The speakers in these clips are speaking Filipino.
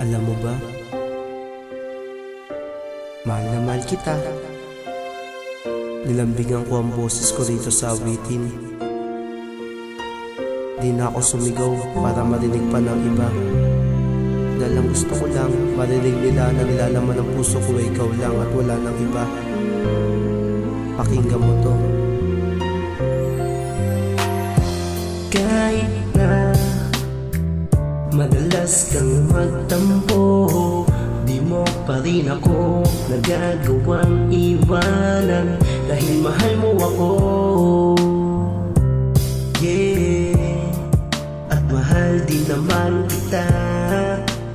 Alam mo ba, mahal na mahal kita. Nilambigan ko ang boses ko rito sa awitin. Di na ako sumigaw para marinig pa ng iba. Dahil ang gusto ko lang, marinig nila na nilalaman ng puso ko ay ikaw lang at wala nang iba. Pakinggan mo to. Kahit na madalas kang magtampo, di mo pa rin ako nagagawang iwanan. Dahil mahal mo ako, yeah. At mahal din naman kita.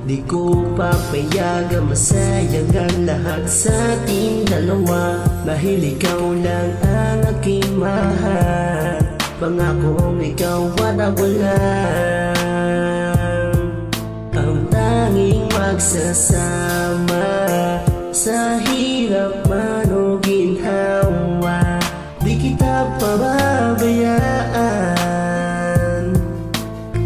Di ko papayagan masayang ang lahat sa ating dalawa. Dahil ikaw lang ang aking mahal. Pangakong ikaw at ako lang ang tanging magsasama sa hirap man o ginhawa. Di kita pababayaan.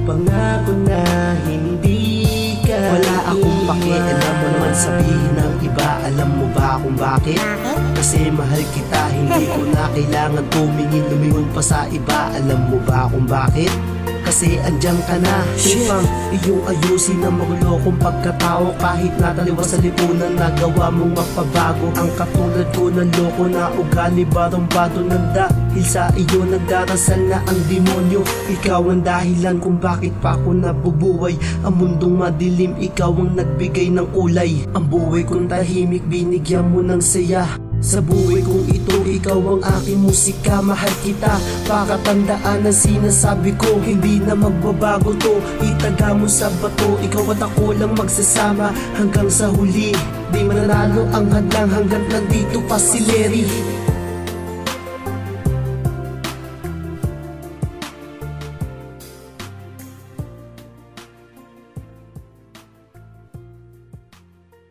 Pangako na hindi ka wala akong pakialam mo naman sabihin ng iba. Alam mo ba kung bakit? Kasi mahal kita, hindi ko na kailangan tumingin, lumingon pa sa iba. Alam mo ba kung bakit? Kasi andyan ka na, ipang iyong ayusin ang magulo kong pagkatao. Kahit nataliwas sa lipunan, nagawa mong mapabago ang katulad ko ng loko na ugali. Barumbado ng dahil sa iyo nagdarasal na ang demonyo. Ikaw ang dahilan kung bakit pa ako nabubuhay. Ang mundong madilim, ikaw ang nagbigay ng kulay. Ang buhay kong tahimik, binigyan mo ng saya. Sa buhay kong ito, ikaw ang aking musika. Mahal kita, pakatandaan ang sinasabi ko. Hindi na magbabago to, itaga mo sa bato. Ikaw at ako lang magsasama hanggang sa huli. Di mananalo ang hadlang hanggang nandito pa si Larry.